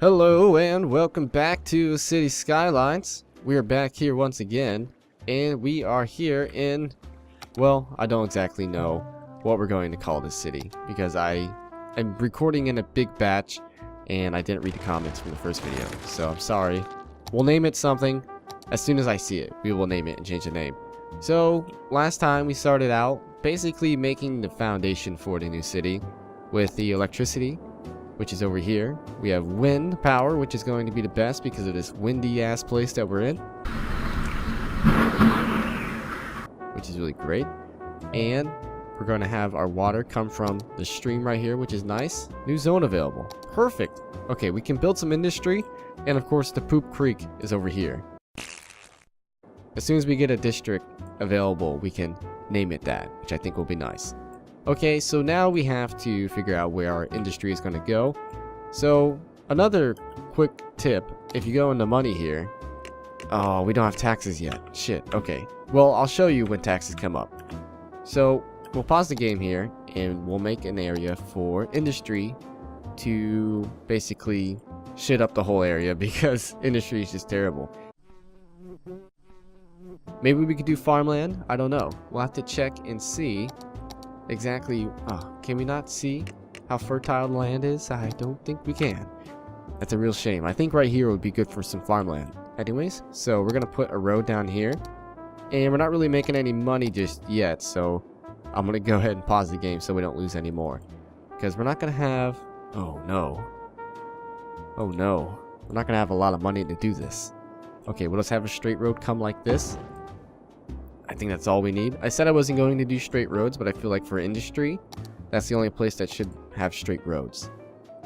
Hello and welcome back to Cities Skylines. We are back here once again, and we are here in, well, I don't exactly know what we're going to call this city because I am recording in a big batch and I didn't read the comments from the first video, so I'm sorry. We'll name it something. As soon as I see it, we will name it and change the name. So last time we started out basically making the foundation for the new city with the electricity, which is over here. We have wind power, which is going to be the best because of this windy ass place that we're in, which is really great. And we're going to have our water come from the stream right here, which is nice. New zone available. Perfect. Okay, we can build some industry, and of course the Poop Creek is over here. As soon as we get a district available, we can name it that, which I think will be nice. Okay, so now we have to figure out where our industry is going to go. So another quick tip, if you go into money here, oh, we don't have taxes yet. Shit. Okay, well, I'll show you when taxes come up. So we'll pause the game here and we'll make an area for industry to basically shit up the whole area because industry is just terrible. Maybe we could do farmland. I don't know. We'll have to check and see exactly. Oh, can we not see how fertile the land is? I don't think we can. That's a real shame. I think right here would be good for some farmland. Anyways, so we're gonna put a road down here, and we're not really making any money just yet, so I'm gonna go ahead and pause the game so we don't lose any more, because we're not gonna have, oh no, we're not gonna have a lot of money to do this. Okay, we'll just have a straight road come like this. I think that's all we need. I said I wasn't going to do straight roads, but I feel like for industry, that's the only place that should have straight roads,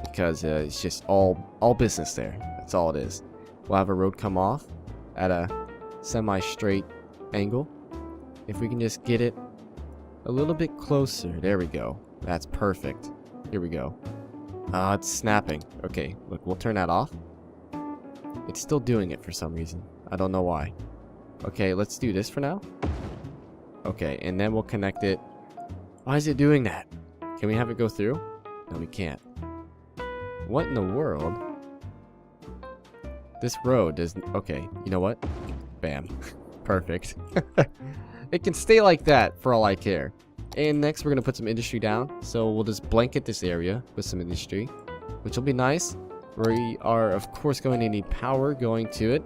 because it's just all business there. That's all it is. We'll have a road come off at a semi-straight angle. If we can just get it a little bit closer. There we go. That's perfect. Here we go. It's snapping. Okay, look, we'll turn that off. It's still doing it for some reason. I don't know why. Okay, let's do this for now. Okay, and then we'll connect it. Why is it doing that? Can we have it go through? No, we can't. What in the world? This road doesn't... Okay, you know what? Bam. Perfect. It can stay like that for all I care. And next we're going to put some industry down. So we'll just blanket this area with some industry, which will be nice. We are, of course, going to need power going to it.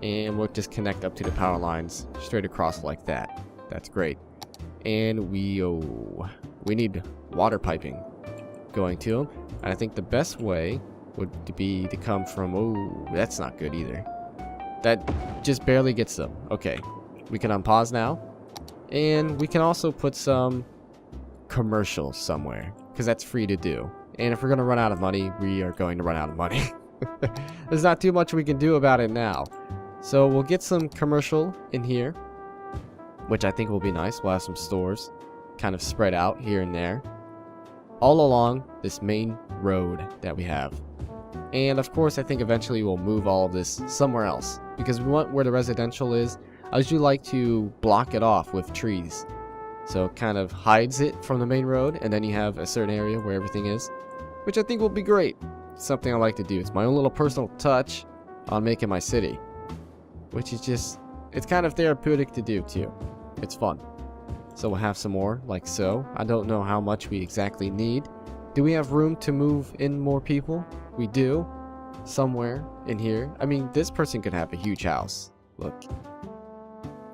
And we'll just connect up to the power lines straight across like that. That's great. And we need water piping going to them. And I think the best way would be to come from... Oh, that's not good either. That just barely gets them. Okay, we can unpause now. And we can also put some commercials somewhere, because that's free to do. And if we're going to run out of money, we are going to run out of money. There's not too much we can do about it now. So we'll get some commercial in here, which I think will be nice. We'll have some stores kind of spread out here and there all along this main road that we have. And of course, I think eventually we'll move all of this somewhere else, because we want where the residential is. I usually like to block it off with trees, so it kind of hides it from the main road, and then you have a certain area where everything is, which I think will be great. It's something I like to do. It's my own little personal touch on making my city, which is just, it's kind of therapeutic to do too. It's fun. So we'll have some more like so. I don't know how much we exactly need. Do we have room to move in more people? We do. Somewhere in here. I mean, this person could have a huge house. Look.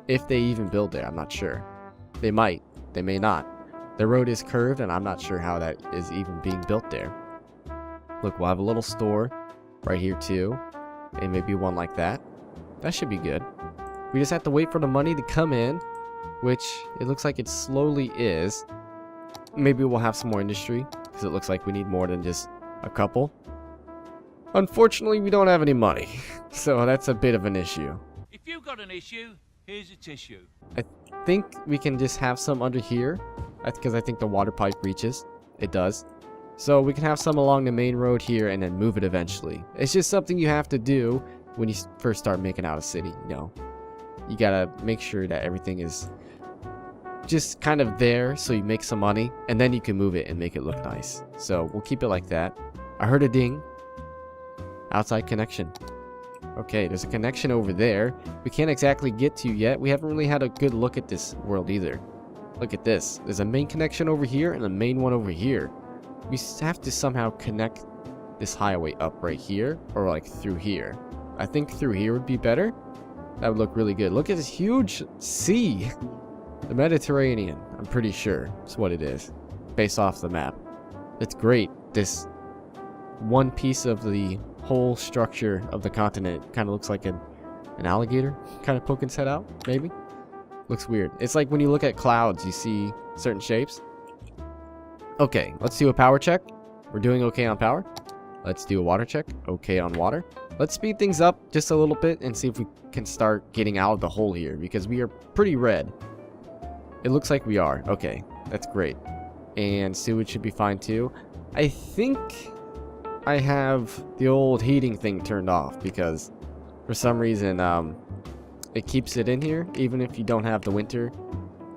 If they even build there, I'm not sure. They might. They may not. The road is curved, and I'm not sure how that is even being built there. Look, we'll have a little store right here too. And maybe one like that. That should be good. We just have to wait for the money to come in, which it looks like it slowly is. Maybe we'll have some more industry, because it looks like we need more than just a couple. Unfortunately, we don't have any money, so that's a bit of an issue. If you've got an issue, here's a tissue. I think we can just have some under here, because I think the water pipe reaches. It does. So we can have some along the main road here and then move it eventually. It's just something you have to do when you first start making out a city, you know. You gotta make sure that everything is just kind of there so you make some money, and then you can move it and make it look nice. So we'll keep it like that. I heard a ding. Outside connection. Okay, there's a connection over there. We can't exactly get to yet. We haven't really had a good look at this world either. Look at this. There's a main connection over here and a main one over here. We have to somehow connect this highway up right here, or like through here. I think through here would be better. That would look really good. Look at this huge sea. The Mediterranean, I'm pretty sure is what it is, based off the map. It's great. This one piece of the whole structure of the continent kind of looks like an alligator kind of poking its head out, maybe. Looks weird. It's like when you look at clouds, you see certain shapes. Okay, let's do a power check. We're doing okay on power. Let's do a water check. Okay on water. Let's speed things up just a little bit and see if we can start getting out of the hole here, because we are pretty red. It looks like we are. Okay, that's great. And sewage should be fine too. I think I have the old heating thing turned off because for some reason it keeps it in here even if you don't have the winter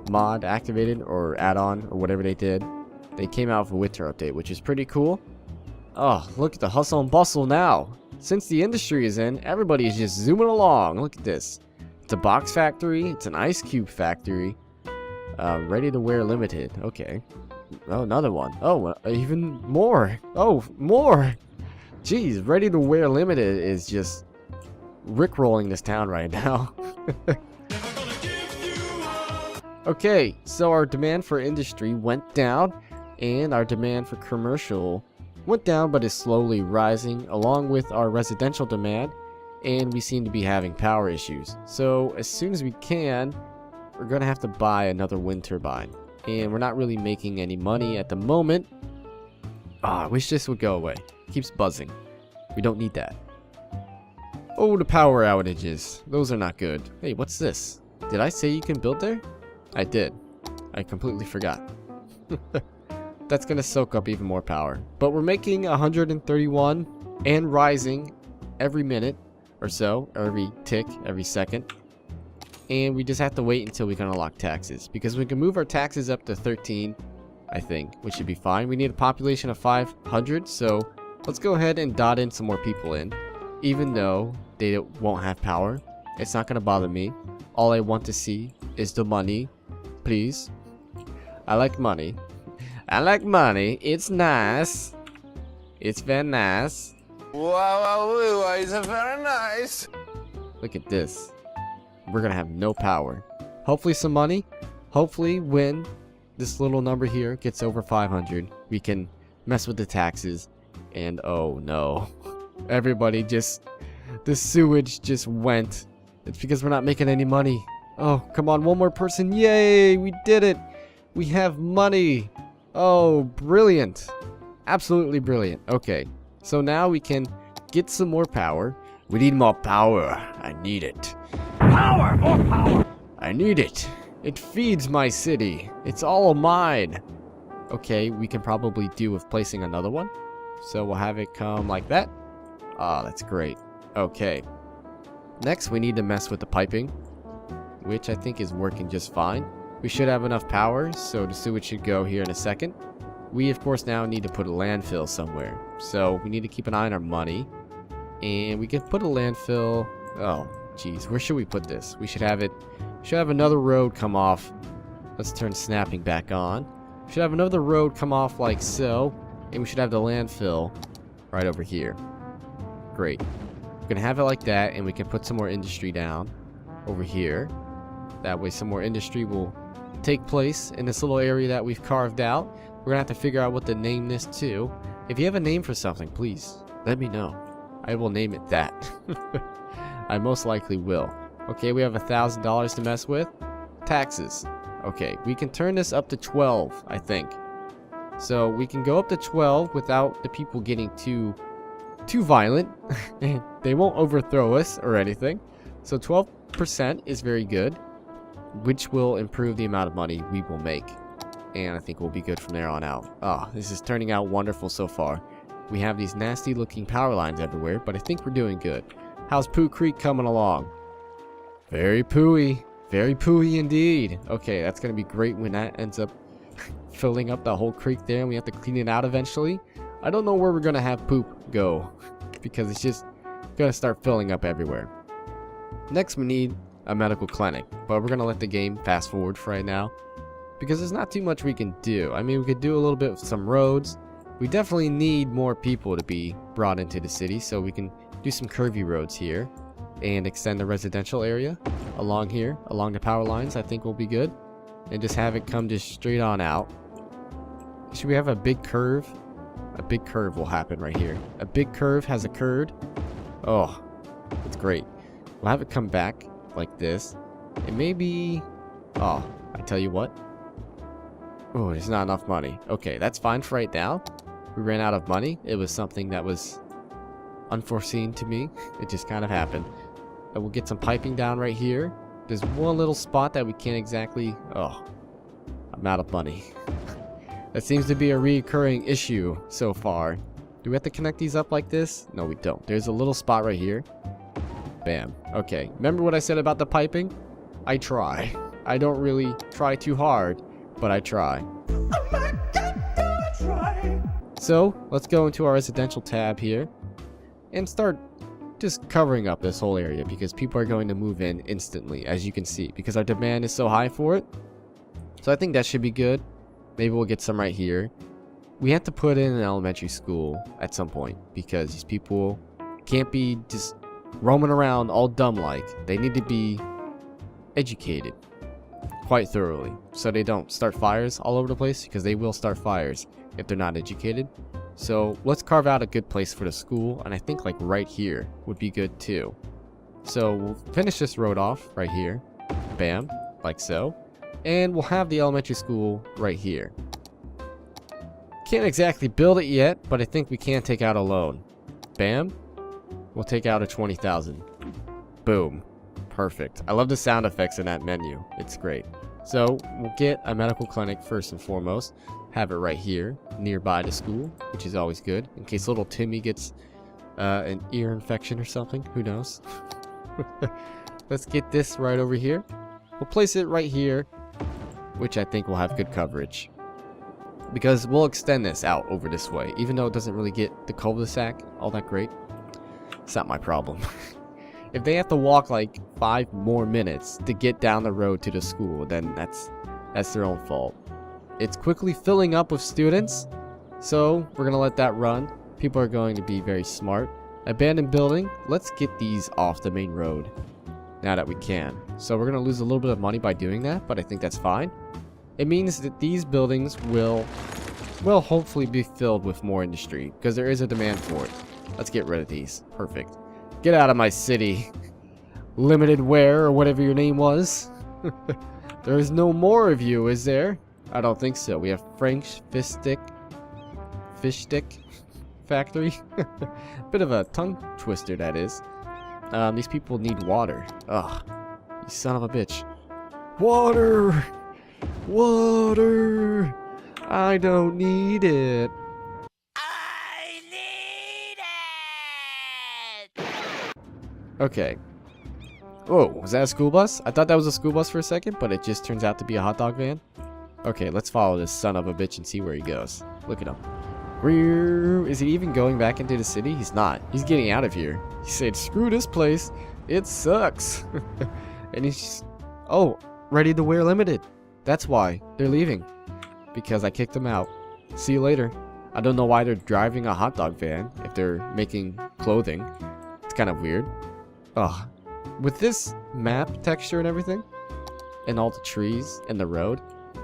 mod activated or add-on or whatever they did. They came out with a winter update, which is pretty cool. Oh, look at the hustle and bustle now. Since the industry is in, everybody is just zooming along. Look at this. It's a box factory. It's an ice cube factory. Ready to wear limited. Okay. Oh, another one. Oh, even more. Oh, more. Jeez, ready to wear limited is just rickrolling this town right now. Okay, so our demand for industry went down, and our demand for commercial went down, but is slowly rising along with our residential demand, and we seem to be having power issues. So as soon as we can, we're gonna have to buy another wind turbine, and we're not really making any money at the moment. I wish this would go away. It keeps buzzing. We don't need that. Oh, the power outages. Those are not good. Hey, what's this? Did I say you can build there? I did. I completely forgot. That's gonna soak up even more power. But we're making 131 and rising every minute or so, or every tick, every second. And we just have to wait until we can unlock taxes, because we can move our taxes up to 13, I think, which should be fine. We need a population of 500, so let's go ahead and dot in some more people in. Even though they won't have power, it's not gonna bother me. All I want to see is the money, please. I like money. I like money. It's nice. It's very nice. Wow, it's very nice. Look at this. We're gonna have no power. Hopefully some money. Hopefully when this little number here gets over 500, we can mess with the taxes. And oh no. Everybody just... the sewage just went. It's because we're not making any money. Oh, come on, one more person. Yay, we did it. We have money. Oh, brilliant. Absolutely brilliant. Okay, so now we can get some more power. We need more power. I need it. Power! More power! I need it. It feeds my city. It's all mine. Okay, we can probably do with placing another one. So we'll have it come like that. Ah, that's great. Okay. Next, we need to mess with the piping, which I think is working just fine. We should have enough power, so the sewage should go here in a second. We, of course, now need to put a landfill somewhere. So we need to keep an eye on our money. And we can put a landfill... oh, jeez. Where should we put this? We should have it... we should have another road come off. Let's turn snapping back on. We should have another road come off like so. And we should have the landfill right over here. Great. We're gonna have it like that, and we can put some more industry down over here. That way some more industry will take place in this little area that we've carved out. We're gonna have to figure out what to name this to. If you have a name for something, please let me know. I will name it that. I most likely will. Okay, we have $1,000 to mess with. Taxes. Okay, we can turn this up to 12, I think. So we can go up to 12 without the people getting too violent. They won't overthrow us or anything. So 12% is very good, which will improve the amount of money we will make. And I think we'll be good from there on out. Oh, this is turning out wonderful so far. We have these nasty looking power lines everywhere, but I think we're doing good. How's Pooh Creek coming along? Very pooey. Very pooey indeed. Okay, that's going to be great when that ends up filling up the whole creek there and we have to clean it out eventually. I don't know where we're going to have poop go. because it's just gonna start filling up everywhere. Next, we need a medical clinic, but we're gonna let the game fast forward for right now because there's not too much we can do. I mean, we could do a little bit with some roads. We definitely need more people to be brought into the city, so we can do some curvy roads here and extend the residential area along here, along the power lines. I think will be good, and just have it come just straight on out. Should we have a big curve? A big curve will happen right here. A big curve has occurred. Oh, it's great. We'll have it come back like this. It may be... Oh, I tell you what. Oh, there's not enough money. Okay, that's fine for right now. We ran out of money. It was something that was unforeseen to me. It just kind of happened. And we'll get some piping down right here. There's one little spot that we can't exactly... Oh, I'm out of money. That seems to be a recurring issue so far. Do we have to connect these up like this? No, we don't. There's a little spot right here. Bam. Okay. Remember what I said about the piping? I try. I don't really try too hard, but I try. Oh my God, do I try? So, let's go into our residential tab here and start just covering up this whole area because people are going to move in instantly, as you can see, because our demand is so high for it. So I think that should be good. Maybe we'll get some right here. We have to put in an elementary school at some point because these people can't be just roaming around all dumb like. They need to be educated quite thoroughly so they don't start fires all over the place, because they will start fires if they're not educated. So let's carve out a good place for the school, and I think like right here would be good too. So we'll finish this road off right here. Bam, like so. And we'll have the elementary school right here. Can't exactly build it yet, but I think we can take out a loan. Bam. We'll take out a 20,000. Boom. Perfect. I love the sound effects in that menu. It's great. So we'll get a medical clinic first and foremost. Have it right here, nearby the school, which is always good. In case little Timmy gets an ear infection or something. Who knows? Let's get this right over here. We'll place it right here, which I think will have good coverage. Because we'll extend this out over this way. Even though it doesn't really get the cul-de-sac all that great. It's not my problem. If they have to walk like 5 more minutes to get down the road to the school, then that's their own fault. It's quickly filling up with students, so we're going to let that run. People are going to be very smart. Abandoned building, let's get these off the main road now that we can. So we're going to lose a little bit of money by doing that, but I think that's fine. It means that these buildings will hopefully be filled with more industry, because there is a demand for it. Let's get rid of these. Perfect. Get out of my city, Limited Wear, or whatever your name was. There is no more of you, is there? I don't think so. We have French fish stick factory. Bit of a tongue twister, that is. These people need water. Ugh, you son of a bitch. Water! Water! I don't need it. I need it! Okay. Whoa, was that a school bus? I thought that was a school bus for a second, but it just turns out to be a hot dog van. Okay, let's follow this son of a bitch and see where he goes. Look at him. Is he even going back into the city? He's not. He's getting out of here. He said, screw this place. It sucks. And he's just... Oh, Ready to Wear Limited. That's why they're leaving. Because I kicked them out. See you later. I don't know why they're driving a hot dog van if they're making clothing. It's kind of weird. Ugh. With this map texture and everything, and all the trees and the road,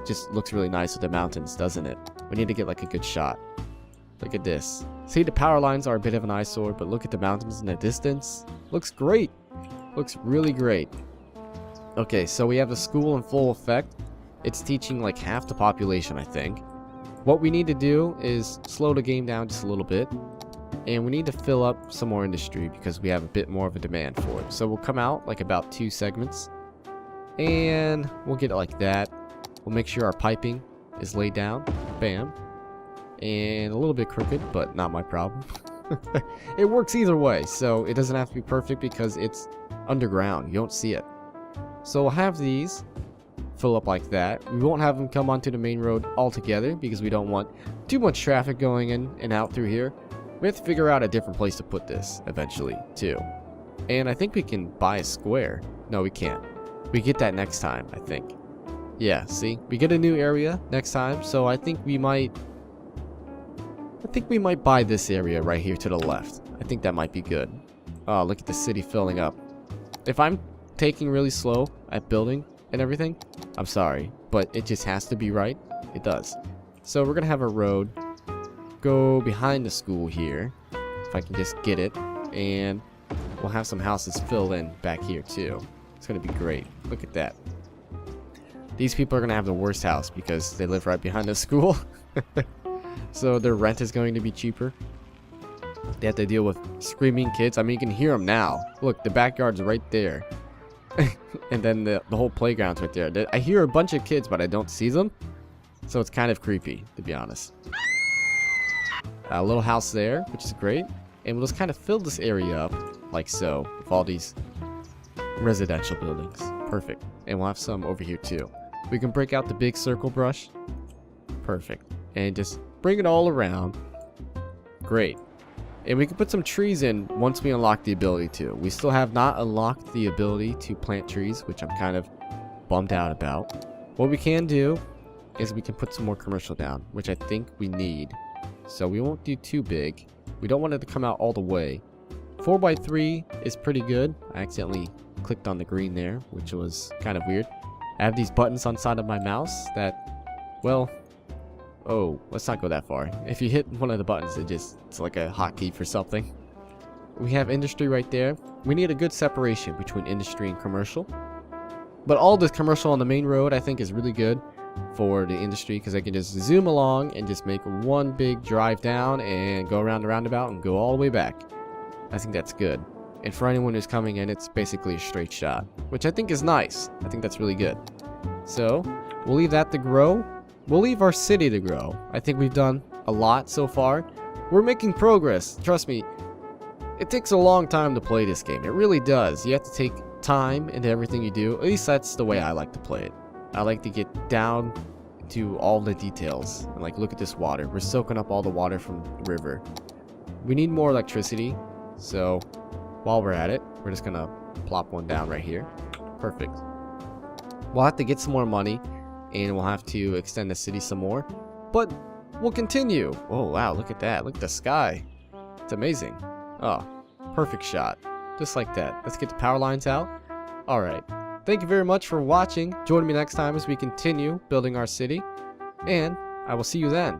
just looks really nice with the mountains, doesn't it? We need to get like a good shot. Look at this. See, the power lines are a bit of an eyesore, but look at the mountains in the distance. Looks great. Looks really great. Okay, so we have the school in full effect. It's teaching like half the population, I think. What we need to do is slow the game down just a little bit. And we need to fill up some more industry because we have a bit more of a demand for it. So we'll come out like about 2 segments. And we'll get it like that. We'll make sure our piping is laid down. Bam. And a little bit crooked, but not my problem. It works either way, so it doesn't have to be perfect because it's underground. You don't see it. So we'll have these fill up like that. We won't have them come onto the main road altogether because we don't want too much traffic going in and out through here. We have to figure out a different place to put this eventually, too. And I think we can buy a square. No, we can't. We get that next time, I think. Yeah, see? We get a new area next time, so I think we might buy this area right here to the left. I think that might be good. Oh, look at the city filling up. If I'm taking really slow at building and everything, I'm sorry, but it just has to be right. It does. So we're gonna have a road go behind the school here, if I can just get it, and we'll have some houses fill in back here too. It's gonna be great. Look at that. These people are gonna have the worst house because they live right behind the school. So their rent is going to be cheaper. They have to deal with screaming kids. I mean, you can hear them now. Look, the backyard's right there. And then the whole playground's right there. I hear a bunch of kids, but I don't see them. So it's kind of creepy, to be honest. A little house there, which is great. And we'll just kind of fill this area up, like so, with all these residential buildings. Perfect. And we'll have some over here too. We can break out the big circle brush. Perfect. And just bring it all around. Great. And we can put some trees in once we unlock the ability to. We still have not unlocked the ability to plant trees, which I'm kind of bummed out about. What we can do is we can put some more commercial down, which I think we need. So we won't do too big. We don't want it to come out all the way. 4x3 is pretty good. I accidentally clicked on the green there, which was kind of weird. I have these buttons on the side of my mouse that, well, oh, let's not go that far. If you hit one of the buttons, it's like a hotkey for something. We have industry right there. We need a good separation between industry and commercial. But all this commercial on the main road, I think, is really good for the industry because I can just zoom along and just make one big drive down and go around the roundabout and go all the way back. I think that's good. And for anyone who's coming in, it's basically a straight shot, which I think is nice. I think that's really good. So we'll leave that to grow. We'll leave our city to grow. I think we've done a lot so far. We're making progress. Trust me, it takes a long time to play this game. It really does. You have to take time into everything you do. At least that's the way I like to play it. I like to get down to all the details. And like, look at this water. We're soaking up all the water from the river. We need more electricity. So while we're at it, we're just gonna plop one down right here. Perfect. We'll have to get some more money. And we'll have to extend the city some more. But we'll continue. Oh, wow. Look at that. Look at the sky. It's amazing. Oh, perfect shot. Just like that. Let's get the power lines out. Alright. Thank you very much for watching. Join me next time as we continue building our city. And I will see you then.